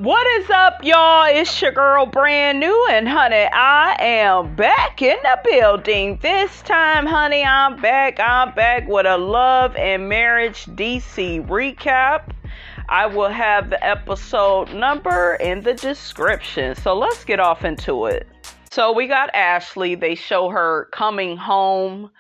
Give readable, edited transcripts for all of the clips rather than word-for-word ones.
What is up, y'all? It's your girl Brand New, and honey, I am back in the building. This time, honey, I'm back with a Love and Marriage DC recap. I will have the episode number in the description. So let's get off into it. So we got Ashley. They show her coming home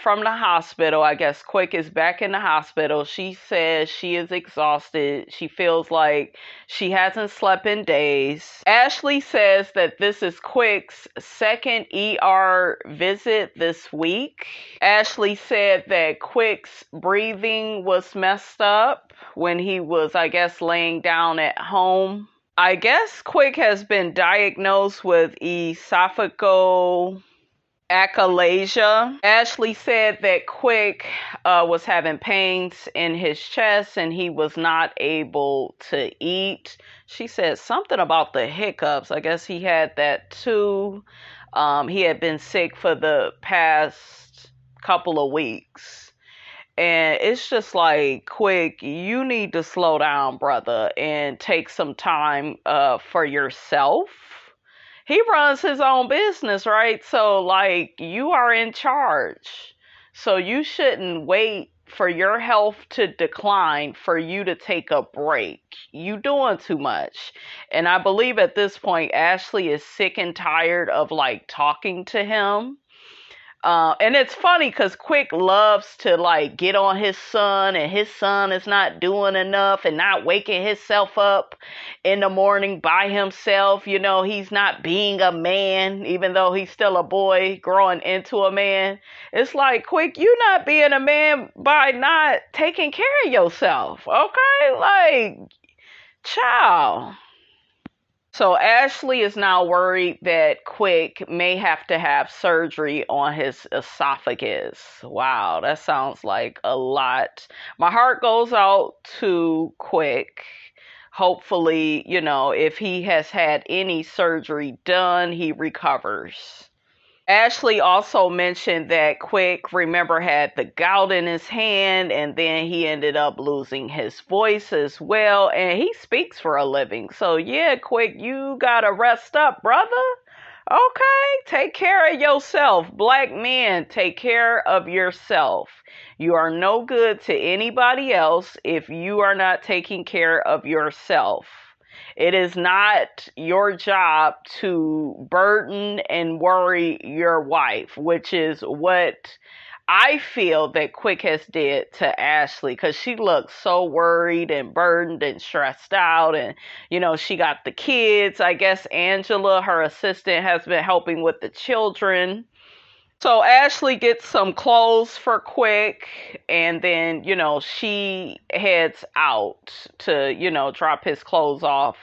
from the hospital. I guess Quick is back in the hospital. She says she is exhausted. She feels like she hasn't slept in days. Ashley says that this is Quick's second ER visit this week. Ashley said that Quick's breathing was messed up when he was, I guess, laying down at home. I guess Quick has been diagnosed with esophageal achalasia. Ashley said that Quick was having pains in his chest and he was not able to eat. She said something about the hiccups. I guess he had that too. He had been sick for the past couple of weeks. And it's just like, Quick, you need to slow down, brother, and take some time for yourself. He runs his own business, right? So, like, you are in charge. So you shouldn't wait for your health to decline for you to take a break. You doing too much. And I believe at this point, Ashley is sick and tired of, like, talking to him. And it's funny because Quick loves to like get on his son, and his son is not doing enough and not waking himself up in the morning by himself. You know, he's not being a man, even though he's still a boy growing into a man. It's like, Quick, you're not being a man by not taking care of yourself. Okay? Like, child. So Ashley is now worried that Quick may have to have surgery on his esophagus. Wow, that sounds like a lot. My heart goes out to Quick. Hopefully, you know, if he has had any surgery done, he recovers. Ashley also mentioned that Quick, remember, had the gout in his hand, and then he ended up losing his voice as well, and he speaks for a living. So yeah, Quick, you gotta rest up, brother. Okay, take care of yourself. Black men, take care of yourself. You are no good to anybody else if you are not taking care of yourself. It is not your job to burden and worry your wife, which is what I feel that Quick has did to Ashley, because she looks so worried and burdened and stressed out. And, you know, she got the kids. I guess Angela, her assistant, has been helping with the children. So Ashley gets some clothes for Quick, and then, you know, she heads out to, you know, drop his clothes off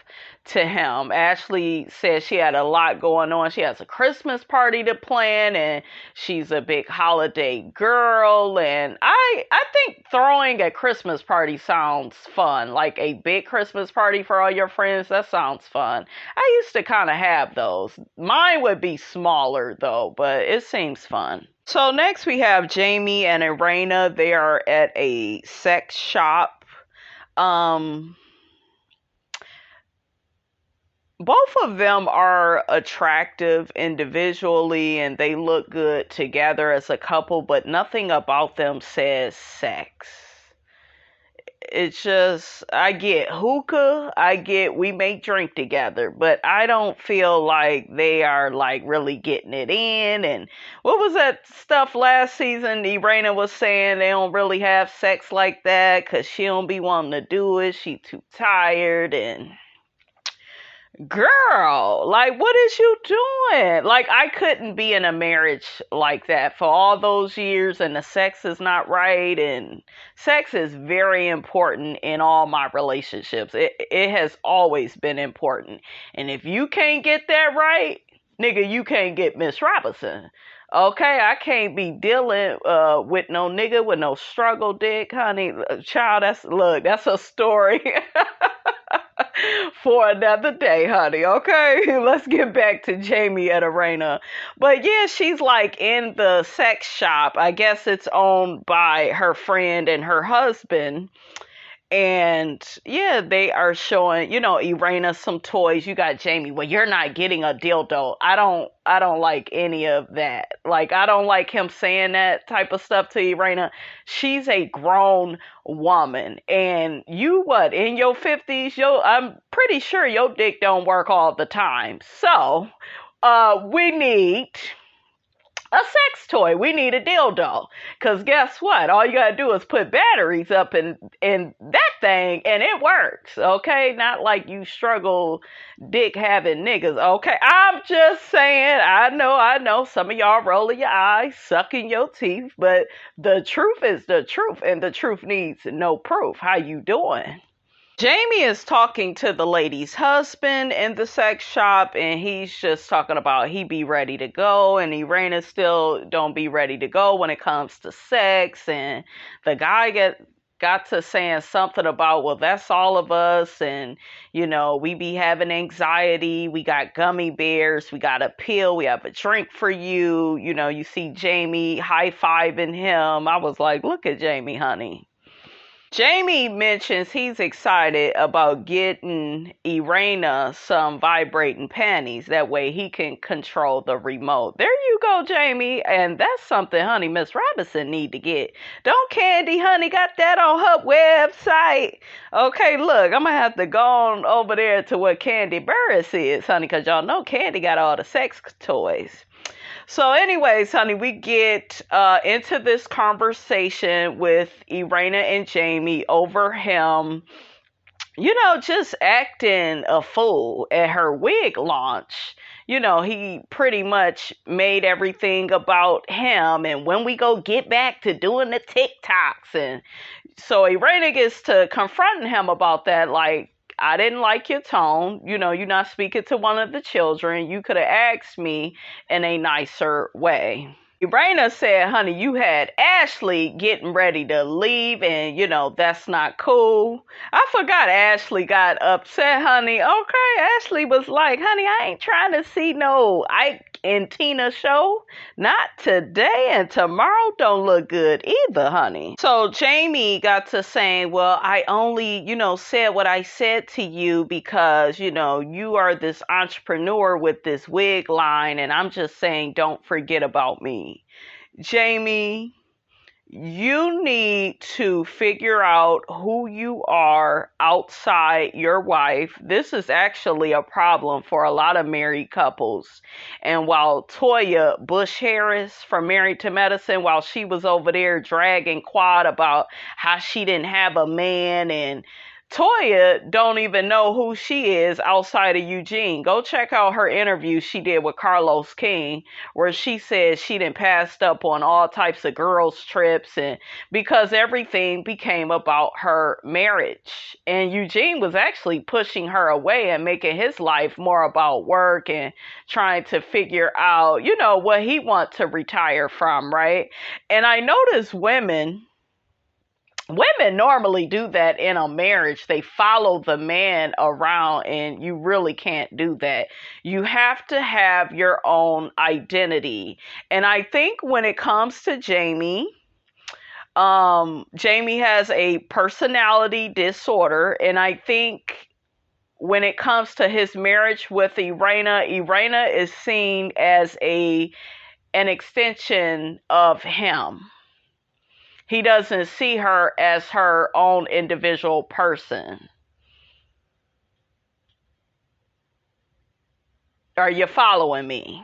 to him. Ashley says she had a lot going on. She has a Christmas party to plan, and she's a big holiday girl. And I think throwing a Christmas party sounds fun. Like a big Christmas party for all your friends, that sounds fun. I used to kind of have those. Mine would be smaller though, but it seems fun. So next we have Jamie and Erana. They are at a sex shop. Both of them are attractive individually and they look good together as a couple, but nothing about them says sex. It's just, I get hookah, I get we make drink together, but I don't feel like they are like really getting it in. And what was that stuff last season Erana was saying? They don't really have sex like that because she don't be wanting to do it. She too tired. And girl, like, what is you doing? Like, I couldn't be in a marriage like that for all those years, and the sex is not right. And sex is very important in all my relationships. It has always been important. And if you can't get that right, nigga, you can't get Miss Robinson. Okay, I can't be dealing with no nigga with no struggle dick, honey. Child, that's a story for another day, honey. Okay, let's get back to Jamie and Erana. But yeah, she's like in the sex shop. I guess it's owned by her friend and her husband. And yeah, they are showing, Erana some toys. You got Jamie. Well, you're not getting a dildo. I don't like any of that. Like, I don't like him saying that type of stuff to Erana. She's a grown woman. And you what, in your 50s, I'm pretty sure your dick don't work all the time. So, we need a sex toy. We need a dildo. Because guess what? All you gotta do is put batteries up in that thing and it works. Okay? Not like you struggle dick having niggas. Okay? I'm just saying, I know some of y'all rolling your eyes, sucking your teeth, but the truth is the truth, and the truth needs no proof. How you doing? Jamie is talking to the lady's husband in the sex shop, and he's just talking about he be ready to go, and Erana still don't be ready to go when it comes to sex. And the guy got to saying something about, well, that's all of us, and we be having anxiety, we got gummy bears, we got a pill, we have a drink for you. You see Jamie high-fiving him. I was like, look at Jamie, honey. Jamie mentions he's excited about getting Erana some vibrating panties. That way he can control the remote. There you go, Jamie. And that's something, honey, Miss Robinson need to get. Don't Candy, honey, got that on her website. Okay, look, I'm going to have to go on over there to what Candy Burris is, honey, because y'all know Candy got all the sex toys. So anyways, honey, we get into this conversation with Erana and Jamie over him, just acting a fool at her wig launch. He pretty much made everything about him, and when we go get back to doing the TikToks. And so Erana gets to confronting him about that, like, I didn't like your tone. You're not speaking to one of the children. You could have asked me in a nicer way. Erana said, honey, you had Ashley getting ready to leave, and, that's not cool. I forgot Ashley got upset, honey. Okay, Ashley was like, honey, I ain't trying to see no Ike and Tina show. Not today, and tomorrow don't look good either, honey. So Jamie got to saying, well, I only, said what I said to you because, you are this entrepreneur with this wig line, and I'm just saying, don't forget about me. Jamie, you need to figure out who you are outside your wife. This is actually a problem for a lot of married couples. And while Toya Bush Harris from Married to Medicine, while she was over there dragging Quad about how she didn't have a man, and Toya don't even know who she is outside of Eugene. Go check out her interview she did with Carlos King, where she said she done passed up on all types of girls' trips, and because everything became about her marriage. And Eugene was actually pushing her away and making his life more about work and trying to figure out, what he wants to retire from, right? And I notice women normally do that in a marriage. They follow the man around, and you really can't do that. You have to have your own identity. And I think when it comes to Jamie, Jamie has a personality disorder, and I think when it comes to his marriage with Erana is seen as an extension of him. He doesn't see her as her own individual person. Are you following me?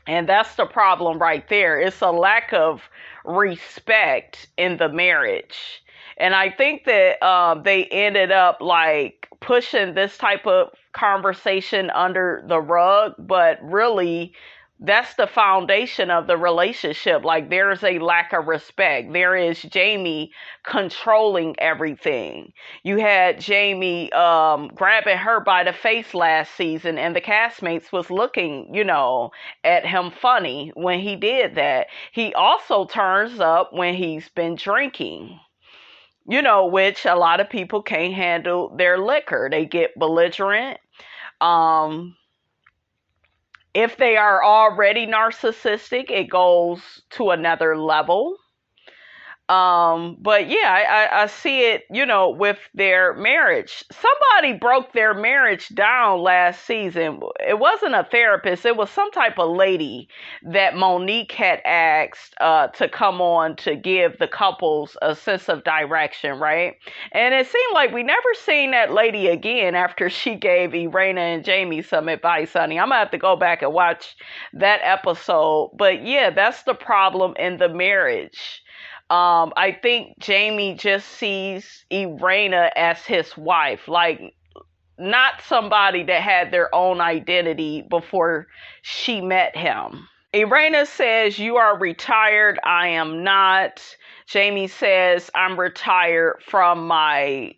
And that's the problem right there. It's a lack of respect in the marriage. And I think that they ended up like pushing this type of conversation under the rug, but really that's the foundation of the relationship. Like, there's a lack of respect. There is Jamie controlling everything. You had Jamie grabbing her by the face last season, and the castmates was looking, at him funny when he did that. He also turns up when he's been drinking, which a lot of people can't handle their liquor. They get belligerent. If they are already narcissistic, it goes to another level. But yeah, I see it, with their marriage. Somebody broke their marriage down last season. It wasn't a therapist. It was some type of lady that Monique had asked to come on to give the couples a sense of direction, right? And it seemed like we never seen that lady again after she gave Erana and Jamie some advice, honey. I'm gonna have to go back and watch that episode. But yeah, that's the problem in the marriage. I think Jamie just sees Erana as his wife, like not somebody that had their own identity before she met him. Erana says, "You are retired. I am not." Jamie says, "I'm retired from my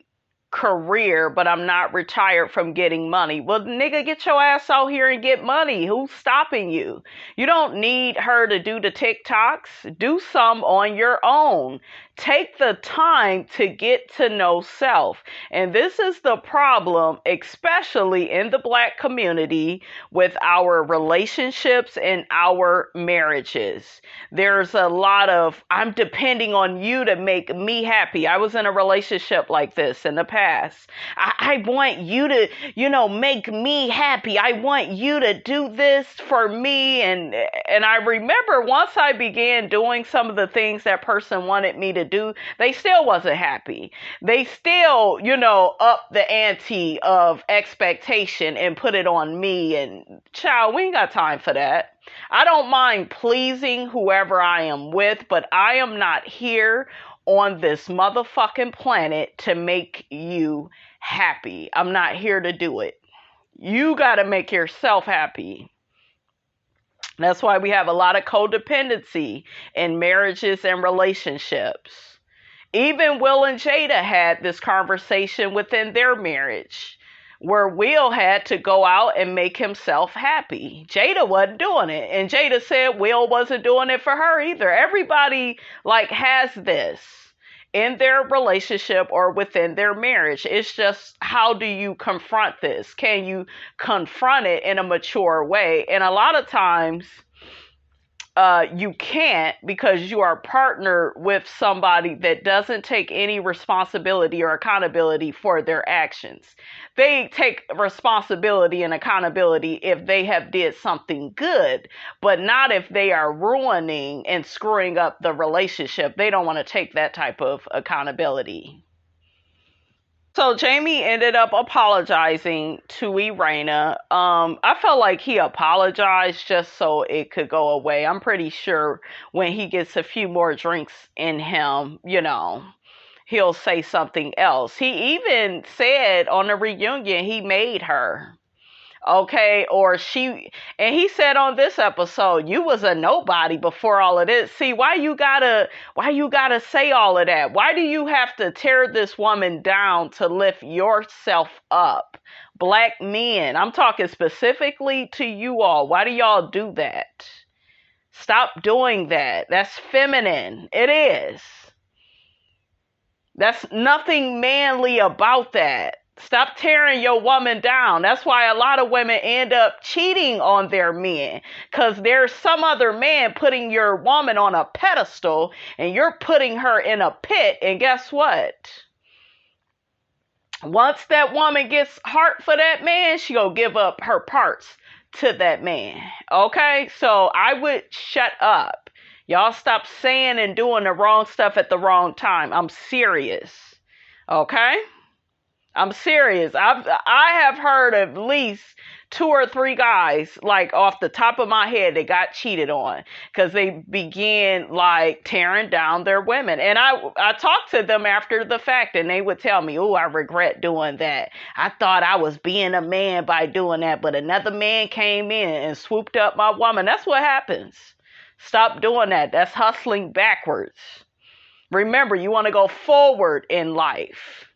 career, but I'm not retired from getting money." Well, nigga, get your ass out here and get money. Who's stopping you? You don't need her to do the TikToks. Do some on your own. Take the time to get to know self. And this is the problem, especially in the Black community, with our relationships and our marriages. There's a lot of, I'm depending on you to make me happy. I was in a relationship like this in the past. I want you to, make me happy. I want you to do this for me. And I remember once I began doing some of the things that person wanted me to do, they still wasn't happy. They still, up the ante of expectation and put it on me. And child, we ain't got time for that. I don't mind pleasing whoever I am with, but I am not here on this motherfucking planet to make you happy. I'm not here to do it. You got to make yourself happy. That's why we have a lot of codependency in marriages and relationships. Even Will and Jada had this conversation within their marriage where Will had to go out and make himself happy. Jada wasn't doing it. And Jada said Will wasn't doing it for her either. Everybody has this in their relationship or within their marriage. It's just, how do you confront this? Can you confront it in a mature way? And a lot of times, you can't, because you are partnered with somebody that doesn't take any responsibility or accountability for their actions. They take responsibility and accountability if they have did something good, but not if they are ruining and screwing up the relationship. They don't want to take that type of accountability. So Jamie ended up apologizing to Erana. I felt like he apologized just so it could go away. I'm pretty sure when he gets a few more drinks in him, he'll say something else. He even said on the reunion he made her. Okay, and he said on this episode, you was a nobody before all of this. See, why you gotta say all of that? Why do you have to tear this woman down to lift yourself up? Black men, I'm talking specifically to you all. Why do y'all do that? Stop doing that. That's feminine. It is. That's nothing manly about that. Stop tearing your woman down. That's why a lot of women end up cheating on their men, because there's some other man putting your woman on a pedestal and you're putting her in a pit. And guess what? Once that woman gets heart for that man, she gonna give up her parts to that man. Okay? So I would shut up. Y'all stop saying and doing the wrong stuff at the wrong time. I'm serious. Okay? I'm serious. I have heard of at least 2 or 3 guys, off the top of my head, that got cheated on because they began tearing down their women. And I talked to them after the fact, and they would tell me, "Oh, I regret doing that. I thought I was being a man by doing that, but another man came in and swooped up my woman." That's what happens. Stop doing that. That's hustling backwards. Remember, you want to go forward in life.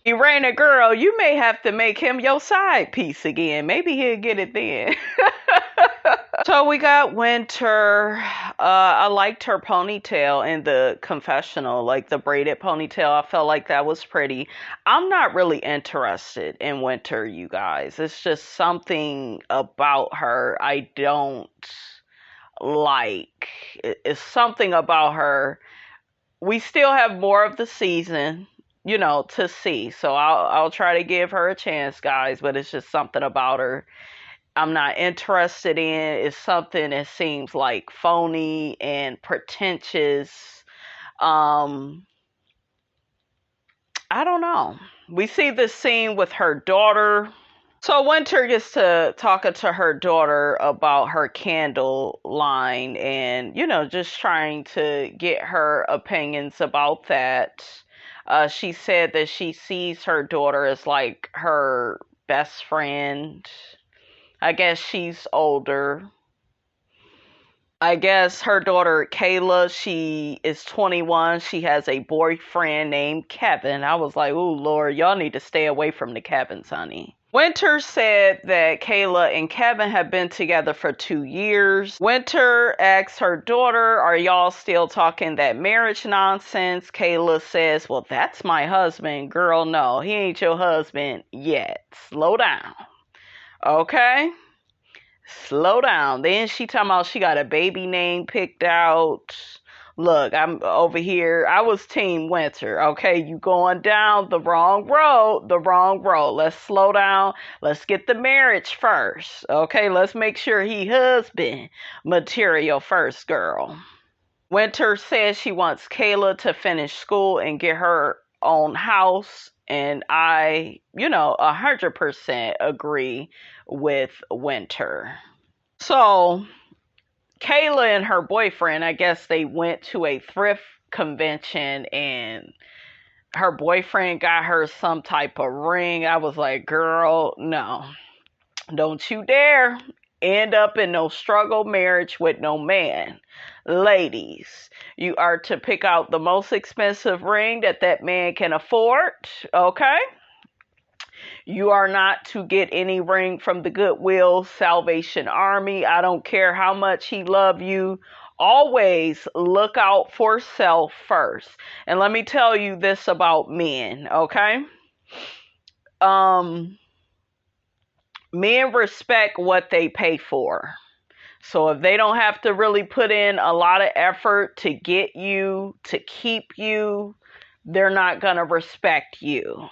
Erana, girl, you may have to make him your side piece again. Maybe he'll get it then. So we got Winter. I liked her ponytail in the confessional, the braided ponytail. I felt like that was pretty. I'm not really interested in Winter, you guys. It's just something about her I don't like. It's something about her. We still have more of the season, to see. So I'll try to give her a chance, guys, but it's just something about her I'm not interested in. It's something that seems like phony and pretentious. Um I don't know. We see this scene with her daughter. So Winter gets to talking to her daughter about her candle line and, just trying to get her opinions about that. She said that she sees her daughter as like her best friend. I guess she's older. I guess her daughter Kayla, she is 21. She has a boyfriend named Kevin. I was like, "Ooh, Lord, y'all need to stay away from the Kevins, honey." Winter said that Kayla and Kevin have been together for 2 years. Winter asks her daughter, "Are y'all still talking that marriage nonsense?" Kayla says, "Well, that's my husband." Girl, no, he ain't your husband yet. Slow down. Okay? Slow down. Then she talking about she got a baby name picked out. Look, I'm over here. I was Team Winter. Okay, you going down the wrong road, Let's slow down. Let's get the marriage first. Okay, let's make sure he husband material first, girl. Winter says she wants Kayla to finish school and get her own house. And I, 100% agree with Winter. So Kayla and her boyfriend, I guess they went to a thrift convention and her boyfriend got her some type of ring. I was like, girl, no, don't you dare end up in no struggle marriage with no man. Ladies, you are to pick out the most expensive ring that man can afford, okay? You are not to get any ring from the Goodwill Salvation Army. I don't care how much he love you. Always look out for self first. And let me tell you this about men, okay? Men respect what they pay for. So if they don't have to really put in a lot of effort to get you, to keep you, they're not going to respect you.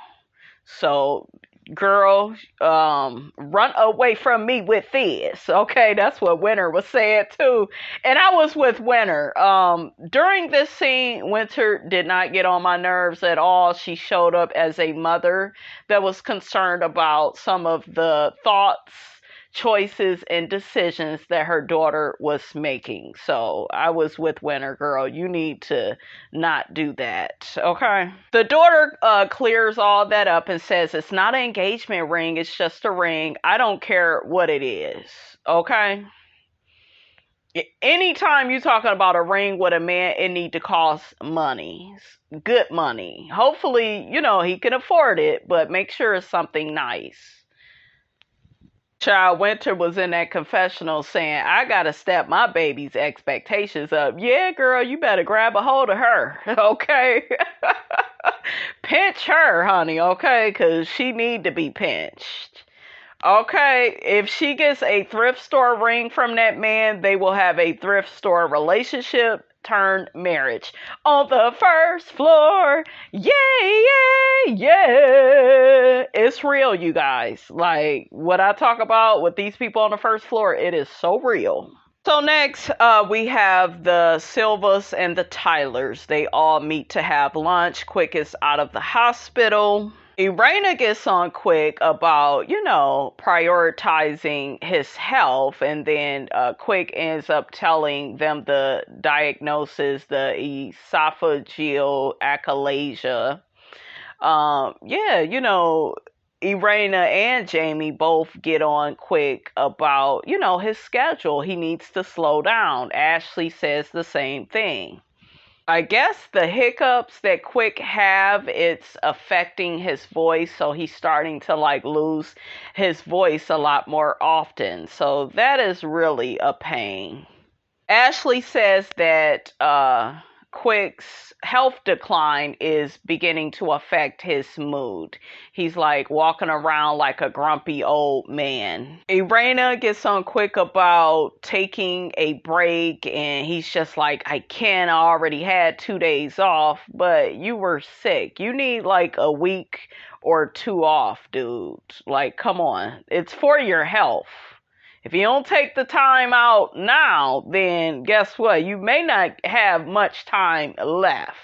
So, girl, run away from me with this. Okay, that's what Winter was saying too. And I was with Winter. During this scene, Winter did not get on my nerves at all. She showed up as a mother that was concerned about some of the thoughts, choices, and decisions that her daughter was making. So I was with Winter, girl. You need to not do that. Okay. The daughter clears all that up and says it's not an engagement ring. It's just a ring. I don't care what it is. Okay. Anytime you're talking about a ring with a man, it need to cost money. Good money. Hopefully, he can afford it, but make sure it's something nice. Child, Winter was in that confessional saying, I gotta step my baby's expectations up. Yeah, girl, you better grab a hold of her, okay? Pinch her, honey, okay? Because she need to be pinched. Okay, if she gets a thrift store ring from that man, they will have a thrift store relationship turned marriage on the first floor. Yay, yay, yeah. It's real, you guys. Like what I talk about with these people on the first floor, it is so real. So next, we have the Silvas and the Tylers. They all meet to have lunch. Quick is out of the hospital. Erana gets on Quick about, prioritizing his health, and then Quick ends up telling them the diagnosis, the esophageal achalasia. Erana and Jamie both get on Quick about, his schedule. He needs to slow down. Ashley says the same thing. I guess the hiccups that Quick have, it's affecting his voice, so he's starting to lose his voice a lot more often. So that is really a pain. Ashley says that Quick's health decline is beginning to affect his mood. He's like walking around like a grumpy old man. Erana gets on Quick about taking a break, and he's just like, I can't, I already had 2 days off, but you were sick. You need like a week or two off, dude. Like, come on. It's for your health. If you don't take the time out now, then guess what? You may not have much time left.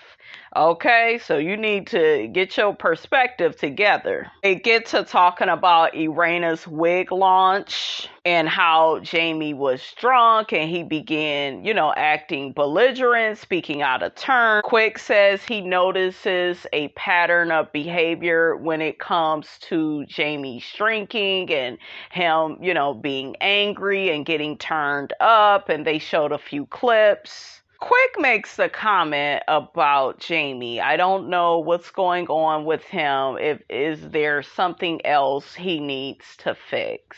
Okay, so you need to get your perspective together. They get to talking about Irana's wig launch and how Jamie was drunk and he began, acting belligerent, speaking out of turn. Quick says he notices a pattern of behavior when it comes to Jamie's drinking and him, being angry and getting turned up, and they showed a few clips. Quick makes a comment about Jamie. I don't know what's going on with him. Is there something else he needs to fix?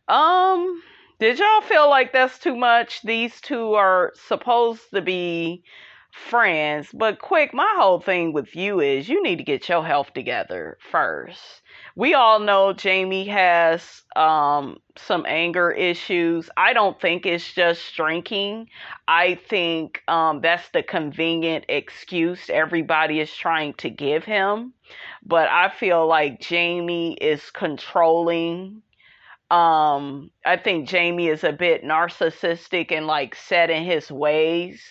Did y'all feel like that's too much? These two are supposed to be friends, but Quick, my whole thing with you is you need to get your health together first. We all know Jamie has some anger issues. I don't think it's just drinking. I think that's the convenient excuse everybody is trying to give him. But I feel like Jamie is controlling. I think Jamie is a bit narcissistic and like set in his ways.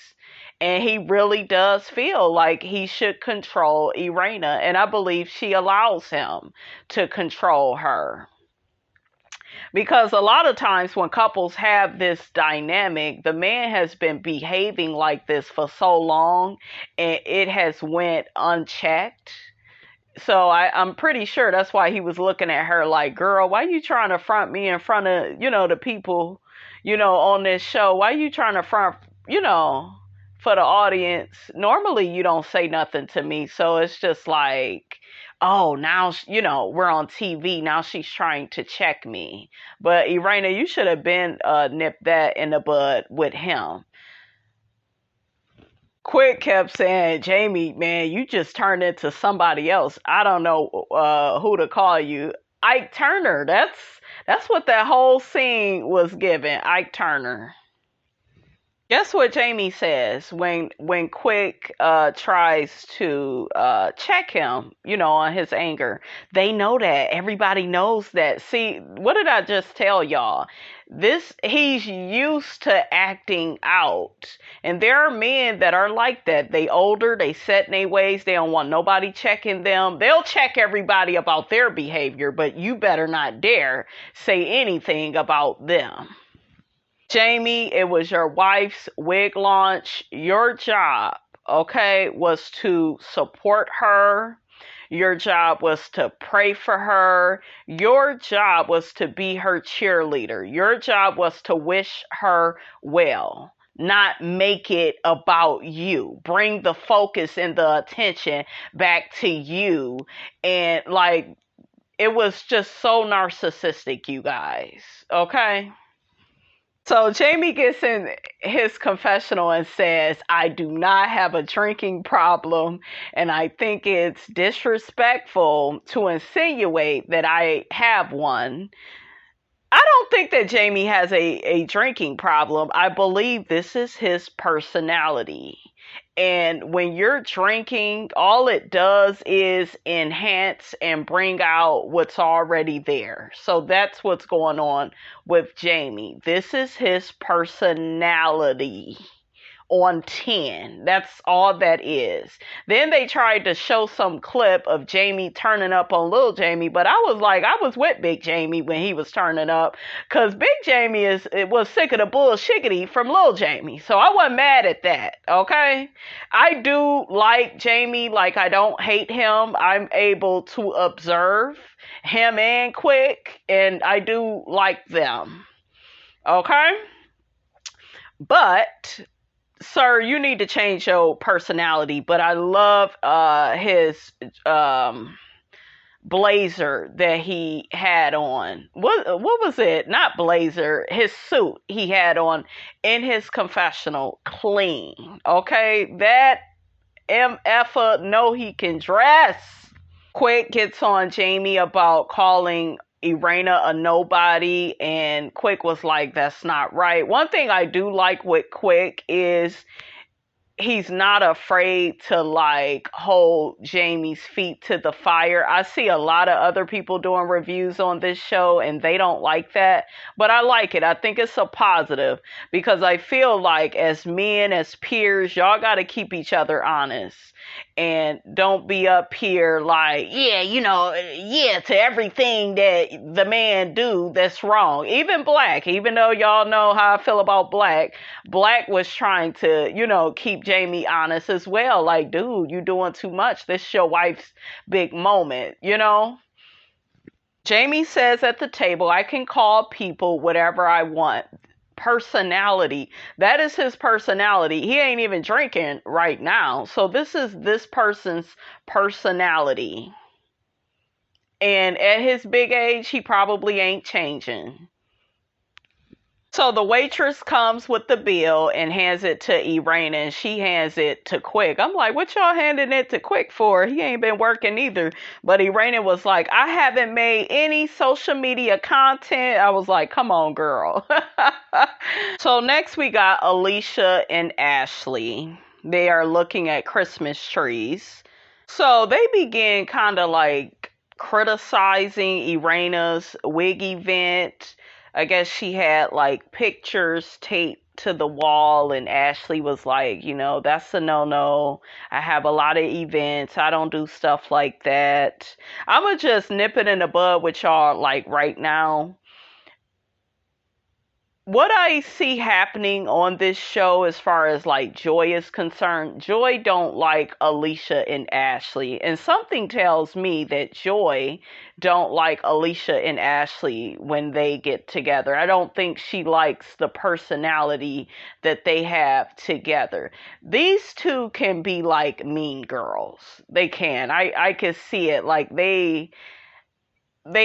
And he really does feel like he should control Erana. And I believe she allows him to control her. Because a lot of times when couples have this dynamic, the man has been behaving like this for so long and it has went unchecked. So I'm pretty sure that's why he was looking at her like, girl, why you trying to front me in front of, the people, on this show? Why you trying to front, for the audience? Normally you don't say nothing to me. So it's just like, oh, now, we're on TV. Now she's trying to check me. But Erana, you should have been nipped that in the bud with him. Quick kept saying, Jamie, man, you just turned into somebody else. I don't know who to call you. Ike Turner. That's what that whole scene was giving. Ike Turner. Guess what Jamie says when Quick tries to check him, on his anger. They know that. Everybody knows that. See, what did I just tell y'all? He's used to acting out. And there are men that are like that. They older, they set in their ways, they don't want nobody checking them. They'll check everybody about their behavior, but you better not dare say anything about them. Jamie, it was your wife's wig launch. Your job, was to support her. Your job was to pray for her. Your job was to be her cheerleader. Your job was to wish her well, not make it about you. Bring the focus and the attention back to you. And it was just so narcissistic, you guys. Okay? So Jamie gets in his confessional and says, I do not have a drinking problem, and I think it's disrespectful to insinuate that I have one. I don't think that Jamie has a drinking problem. I believe this is his personality. And when you're drinking, all it does is enhance and bring out what's already there. So that's what's going on with Jamie. This is his personality on 10. That's all that is. Then they tried to show some clip of Jamie turning up on Lil Jamie, but I was with Big Jamie when he was turning up, because Big Jamie was sick of the bullshiggity from Lil Jamie. So I wasn't mad at that, okay? I do like Jamie, I don't hate him. I'm able to observe him and Quick, and I do like them, okay? But sir, you need to change your personality. But I love his blazer that he had on. What was it? Not blazer, his suit he had on in his confessional clean. Okay? That MFer know he can dress. Quick gets on Jamie about calling Erana a nobody, and Quick was like, that's not right. One thing I do like with Quick is he's not afraid to like hold Jamie's feet to the fire. I see a lot of other people doing reviews on this show and they don't like that, but I like it. I think it's a positive because I feel like as men, as peers, y'all got to keep each other honest and don't be up here like, yeah, yeah, to everything that the man do that's wrong. Even Black, even though y'all know how I feel about Black was trying to, keep Jamie honest as well. Like, dude, you doing too much. This is your wife's big moment, Jamie says at the table, I can call people whatever I want. Personality. That is his personality. He ain't even drinking right now. So this is this person's personality. And at his big age, he probably ain't changing. So the waitress comes with the bill and hands it to Erana, and she hands it to Quick. I'm like, what y'all handing it to Quick for? He ain't been working either. But Erana was like, I haven't made any social media content. I was like, come on, girl. So next we got Alicia and Ashley. They are looking at Christmas trees. So they begin kind of like criticizing Irana's wig event. I guess she had like pictures taped to the wall, and Ashley was like, that's a no-no. I have a lot of events. I don't do stuff like that. I'm going to just nip it in the bud with y'all like right now. What I see happening on this show as far as like Joy is concerned, Joy don't like Alicia and Ashley. And something tells me that Joy don't like Alicia and Ashley when they get together. I don't think she likes the personality that they have together. These two can be like mean girls. They can. I can see it. Like they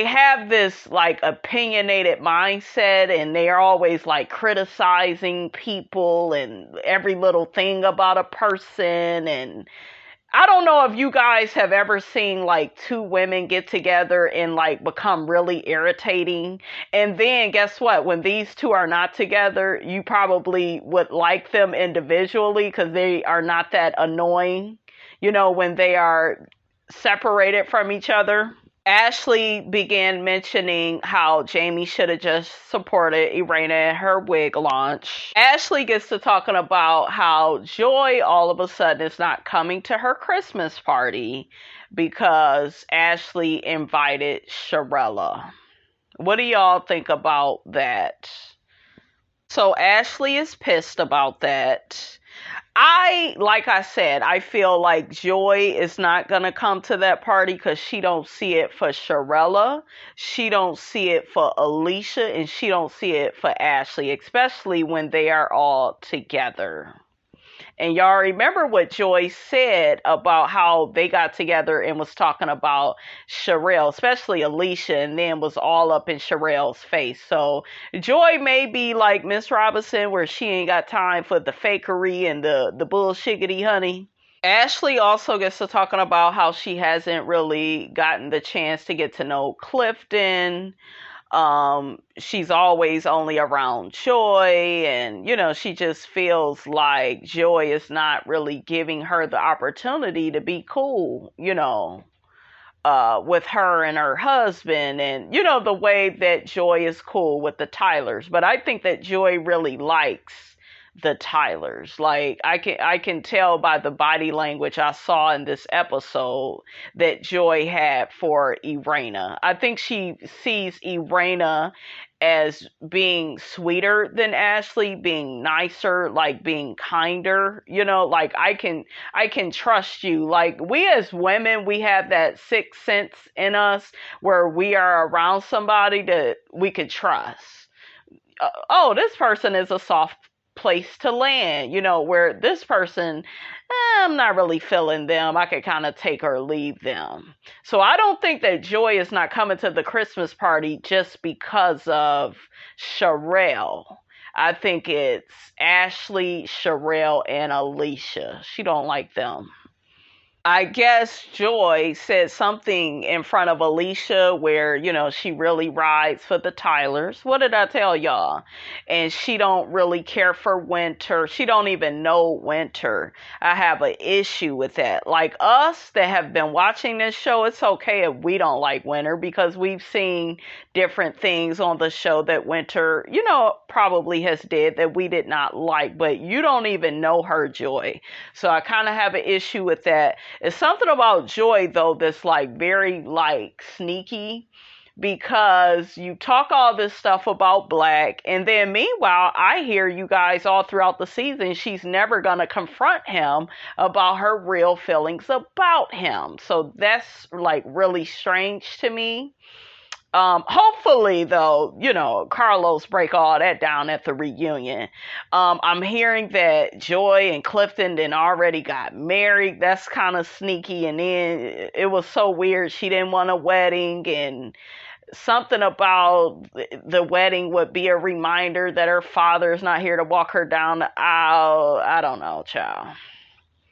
have this like opinionated mindset, and they're always like criticizing people and every little thing about a person. And I don't know if you guys have ever seen like two women get together and like become really irritating. And then guess what? When these two are not together, you probably would like them individually because they are not that annoying, when they are separated from each other. Ashley began mentioning how Jamie should have just supported Erana in her wig launch. Ashley gets to talking about how Joy all of a sudden is not coming to her Christmas party because Ashley invited CHERELLE. What do y'all think about that? So Ashley is pissed about that. Like I said, I feel like Joy is not going to come to that party because she don't see it for CHERELLE. She don't see it for Alicia, and she don't see it for Ashley, especially when they are all together. And y'all remember what Joy said about how they got together and was talking about CHERELLE, especially Alicia, and then was all up in CHERELLE's face. So Joy may be like Miss Robinson, where she ain't got time for the fakery and the bullshiggity honey. Ashley also gets to talking about how she hasn't really gotten the chance to get to know Clifton. She's always only around Joy, and she just feels like Joy is not really giving her the opportunity to be cool, with her and her husband, and the way that Joy is cool with the Tylers. But I think that Joy really likes the Tylers. Like I can tell by the body language I saw in this episode that Joy had for Erana. I think she sees Erana as being sweeter than Ashley, being nicer, like being kinder, like I can trust you. Like we as women, we have that sixth sense in us where we are around somebody that we could trust. This person is a soft place to land, where this person, I'm not really feeling them. I could kind of take or leave them. So I don't think that Joy is not coming to the Christmas party just because of CHERELLE. I think it's Ashley, CHERELLE, and ALICIA. She don't like them. I guess Joy said something in front of ALICIA where, she really rides for the Tylers. What did I tell y'all? And she don't really care for Winter. She don't even know Winter. I have an issue with that. Like us that have been watching this show, it's okay if we don't like Winter because we've seen different things on the show that Winter, probably has did that we did not like, but you don't even know her, Joy. So I kind of have an issue with that. It's something about Joy, though, that's like very like sneaky because you talk all this stuff about Black, and then meanwhile, I hear you guys all throughout the season, she's never going to confront him about her real feelings about him. So that's like really strange to me. Hopefully though, Carlos break all that down at the reunion. I'm hearing that Joy and Clifton then already got married. That's kind of sneaky. And then it was so weird. She didn't want a wedding, and something about the wedding would be a reminder that her father is not here to walk her down the aisle. I don't know, child.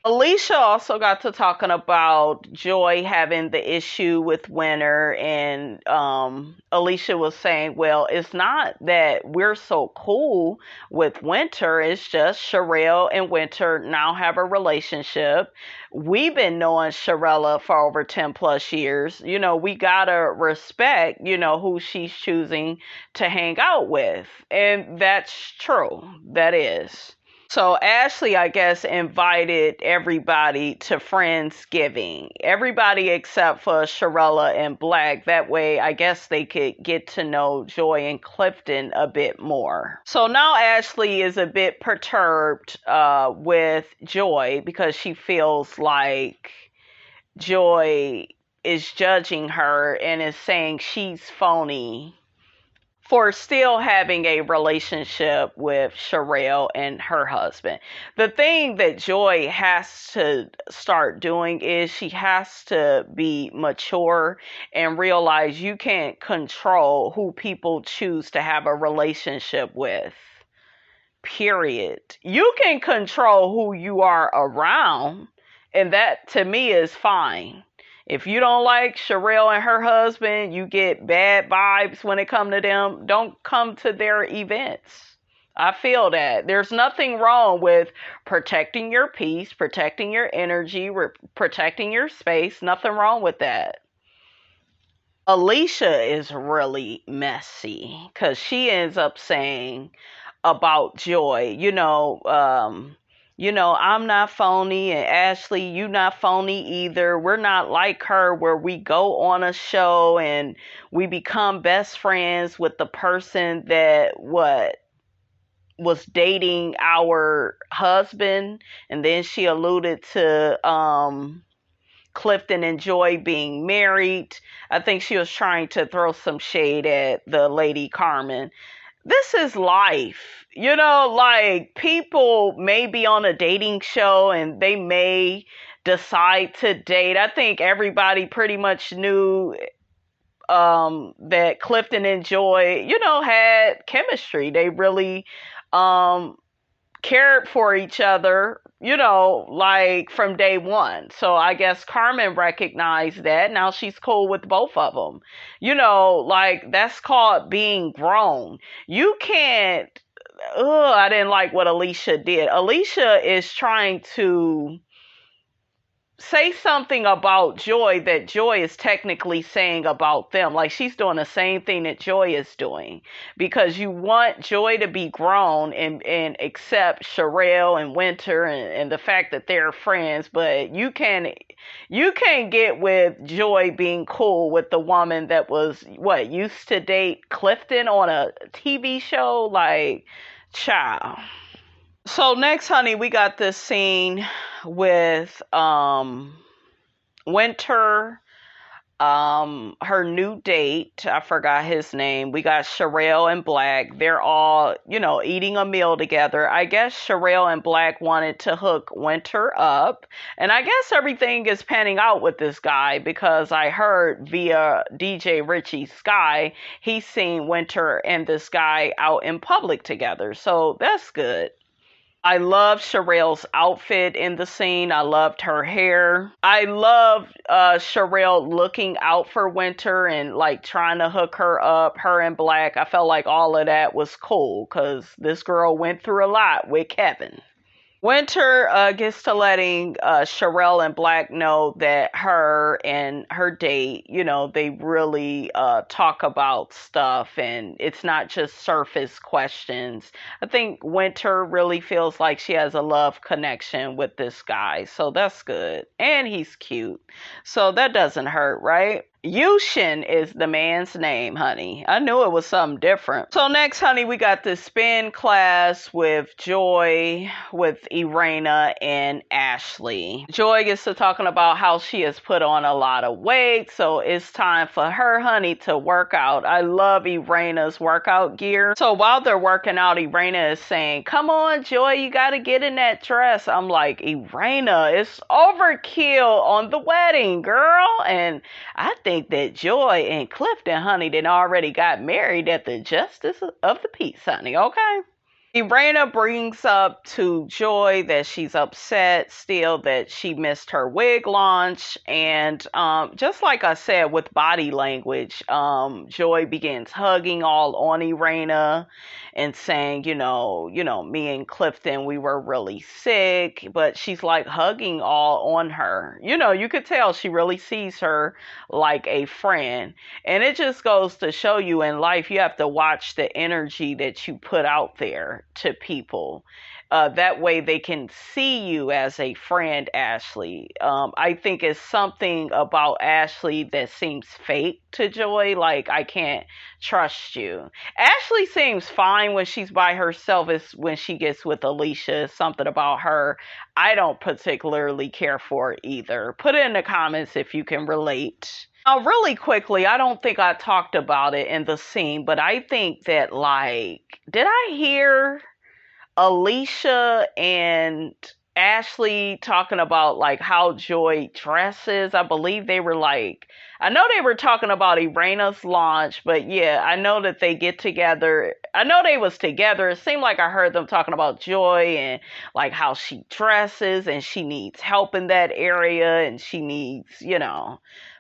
ALICIA also got to talking about Joy having the issue with Winter, and ALICIA was saying, well, it's not that we're so cool with Winter, it's just CHERELLE and Winter now have a relationship. We've been knowing CHERELLE for over 10 plus years. We gotta respect, who she's choosing to hang out with. And that's true. That is. So Ashley, I guess, invited everybody to Friendsgiving. Everybody except for CHERELLE and Black. That way, I guess they could get to know Joy and Clifton a bit more. So now Ashley is a bit perturbed with Joy because she feels like Joy is judging her and is saying she's phony for still having a relationship with CHERELLE and her husband. The thing that Joy has to start doing is she has to be mature and realize you can't control who people choose to have a relationship with. Period. You can control who you are around, and that to me is fine. If you don't like CHERELLE and her husband, you get bad vibes when it comes to them, don't come to their events. I feel that. There's nothing wrong with protecting your peace, protecting your energy, protecting your space. Nothing wrong with that. ALICIA is really messy because she ends up saying about Joy, I'm not phony, and Ashley, you not phony either. We're not like her where we go on a show and we become best friends with the person that was dating our husband. And then she alluded to Clifton and Joy being married. I think she was trying to throw some shade at the lady Carmen. This is life. Like people may be on a dating show and they may decide to date. I think everybody pretty much knew that Clifton and Joy, had chemistry. They really cared for each other, like from day one. So I guess Carmen recognized that. Now she's cool with both of them. Like that's called being grown. You can't, I didn't like what ALICIA did. ALICIA is trying to say something about Joy that Joy is technically saying about them. Like she's doing the same thing that Joy is doing, because you want Joy to be grown and accept CHERELLE and Winter and the fact that they're friends, but you can't get with Joy being cool with the woman that was used to date Clifton on a TV show. Like, child. So next, honey, we got this scene with Winter, her new date, I forgot his name. We got Cherelle and Black. They're all, eating a meal together. I guess Cherelle and Black wanted to hook Winter up. And I guess everything is panning out with this guy because I heard via DJ Richie Sky, he's seen Winter and this guy out in public together. So that's good. I loved Cherelle's outfit in the scene. I loved her hair. I loved Cherelle looking out for Winter and like trying to hook her up, her and Black. I felt like all of that was cool because this girl went through a lot with Kevin. Winter gets to letting Cherelle and Black know that her and her date, they really talk about stuff and it's not just surface questions. I think Winter really feels like she has a love connection with this guy, so that's good. And he's cute, so that doesn't hurt, right? Yushin is the man's name, honey. I knew it was something different. So next, honey, we got the spin class with Joy, with Erana, and Ashley. Joy gets to talking about how she has put on a lot of weight, so it's time for her, honey, to work out. I love Erana's workout gear. So while they're working out, Erana is saying, come on, Joy, you got to get in that dress. I'm like, Erana, it's overkill on the wedding, girl. And I think that Joy and Clifton, honey, then already got married at the Justice of the Peace, honey, okay? Erana brings up to Joy that she's upset still that she missed her wig launch. And just like I said with body language, Joy begins hugging all on Erana and saying, me and Clifton, we were really sick. But she's like hugging all on her. You could tell she really sees her like a friend. And it just goes to show you in life, you have to watch the energy that you put out there to people. That way they can see you as a friend, Ashley. I think it's something about Ashley that seems fake to Joy. Like, I can't trust you. Ashley seems fine when she's by herself. It's when she gets with Alicia. Something about her I don't particularly care for either. Put it in the comments if you can relate. Now, really quickly, I don't think I talked about it in the scene, but I think that, did I hear Alicia and Ashley talking about, how Joy dresses? I believe they were, I know they were talking about Erana's launch, but yeah, I know that they get together. I know they was together. It seemed like I heard them talking about Joy and, how she dresses and she needs help in that area and she needs,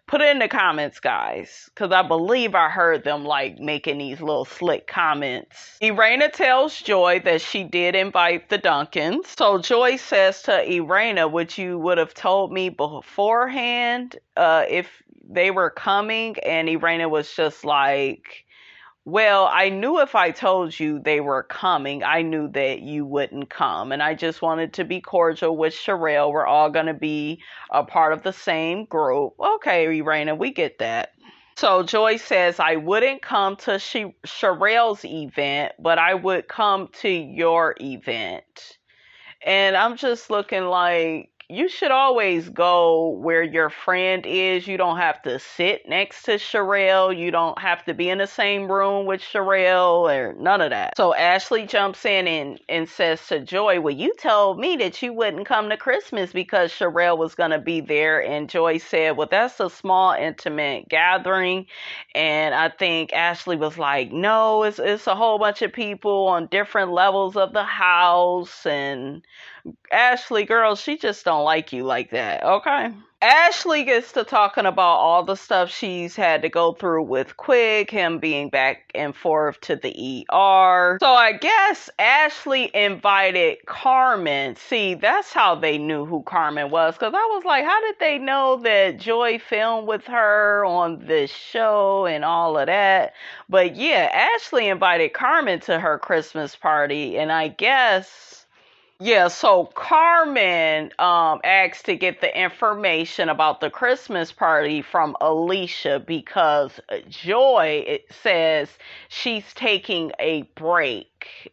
Put it in the comments, guys, because I believe I heard them making these little slick comments. Erana tells Joy that she did invite the Duncans. So Joy says to Erana, "Would you would have told me beforehand if they were coming?" And Erana was just like, well, I knew if I told you they were coming, I knew that you wouldn't come. And I just wanted to be cordial with Cherelle. We're all going to be a part of the same group. Okay, Erana, we get that. So Joy says, I wouldn't come to Cherelle's event, but I would come to your event. And I'm just looking like, you should always go where your friend is. You don't have to sit next to Cherelle. You don't have to be in the same room with Cherelle or none of that. So Ashley jumps in and says to Joy, well, you told me that you wouldn't come to Christmas because Cherelle was going to be there. And Joy said, well, that's a small, intimate gathering. And I think Ashley was like, no, it's a whole bunch of people on different levels of the house. And Ashley, girl, she just don't like you like that, okay? Ashley gets to talking about all the stuff she's had to go through with Quig, him being back and forth to the ER. So I guess Ashley invited Carmen. See, that's how they knew who Carmen was, because I was like, how did they know that Joy filmed with her on this show and all of that? But yeah, Ashley invited Carmen to her Christmas party, and I guess... yeah, so Carmen asked to get the information about the Christmas party from Alicia because Joy says she's taking a break,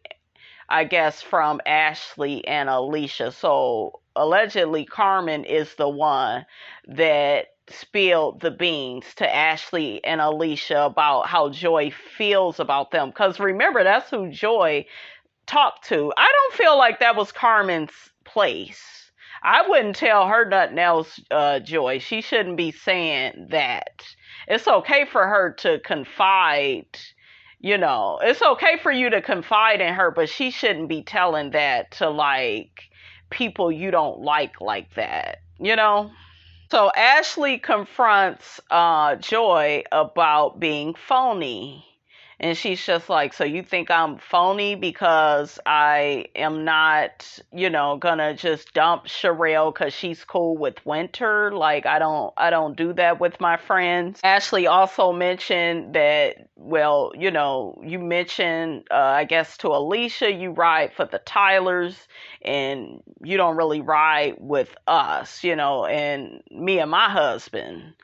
I guess, from Ashley and Alicia. So allegedly Carmen is the one that spilled the beans to Ashley and Alicia about how Joy feels about them. Because remember, that's who Joy talked to. I don't feel like that was Carmen's place. I wouldn't tell her nothing else, Joy. She shouldn't be saying that. It's okay for her to confide. It's okay for you to confide in her, but she shouldn't be telling that to like people you don't like that. So Ashley confronts Joy about being phony. And she's just like, so you think I'm phony because I am not, gonna just dump Cherelle because she's cool with Winter? Like, I don't do that with my friends. Ashley also mentioned that, well, you mentioned, I guess to Alicia, you ride for the Tylers and you don't really ride with us, and me and my husband.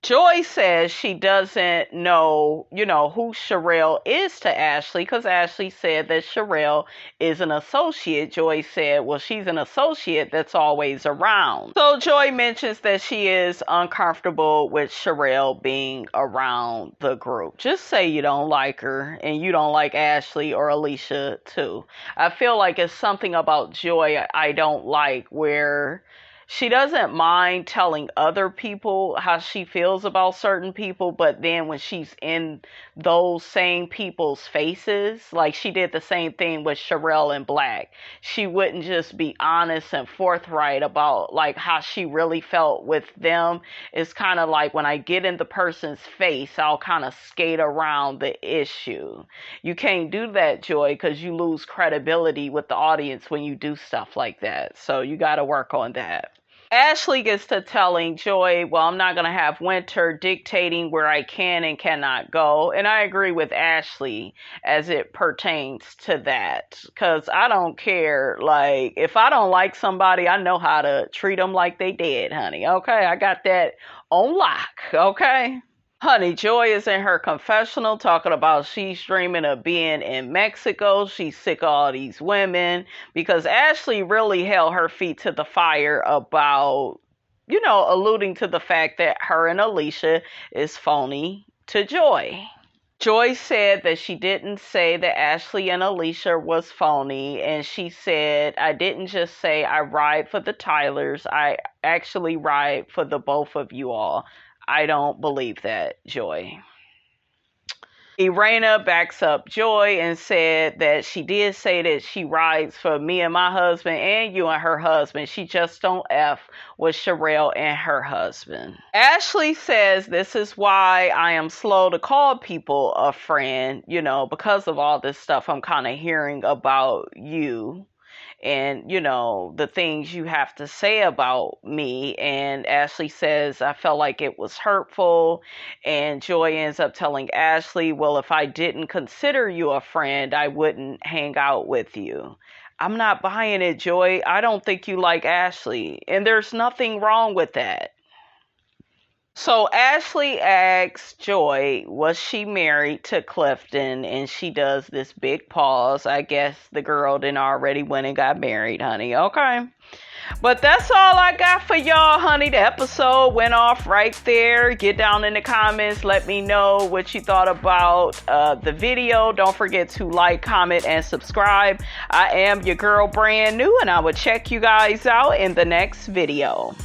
Joy says she doesn't know, who Cherelle is to Ashley because Ashley said that Cherelle is an associate. Joy said, well, she's an associate that's always around. So Joy mentions that she is uncomfortable with Cherelle being around the group. Just say you don't like her and you don't like Ashley or Alicia too. I feel like it's something about Joy I don't like, where she doesn't mind telling other people how she feels about certain people, but then when she's in those same people's faces, like she did the same thing with Cherelle and Black, she wouldn't just be honest and forthright about like how she really felt with them. It's kind of like when I get in the person's face, I'll kind of skate around the issue. You can't do that, Joy, because you lose credibility with the audience when you do stuff like that. So you got to work on that. Ashley gets to telling Joy, well, I'm not going to have Winter dictating where I can and cannot go. And I agree with Ashley as it pertains to that. Because I don't care. Like, if I don't like somebody, I know how to treat them like they did, honey. Okay? I got that on lock. Okay? Honey, Joy is in her confessional talking about she's dreaming of being in Mexico. She's sick of all these women because Ashley really held her feet to the fire about, alluding to the fact that her and Alicia is phony to Joy. Joy said that she didn't say that Ashley and Alicia was phony, and she said, I didn't just say I ride for the Tylers. I actually ride for the both of you all. I don't believe that, Joy. Erana backs up Joy and said that she did say that she rides for me and my husband and you and her husband. She just don't F with Cherelle and her husband. Ashley says this is why I am slow to call people a friend, because of all this stuff I'm kind of hearing about you. And, the things you have to say about me. And Ashley says, I felt like it was hurtful. And Joy ends up telling Ashley, well, if I didn't consider you a friend, I wouldn't hang out with you. I'm not buying it, Joy. I don't think you like Ashley. And there's nothing wrong with that. So Ashley asks Joy, was she married to Clifton? And she does this big pause. I guess the girl didn't already went and got married, honey. Okay. But that's all I got for y'all, honey. The episode went off right there. Get down in the comments. Let me know what you thought about the video. Don't forget to like, comment, and subscribe. I am your girl, brand new, and I will check you guys out in the next video.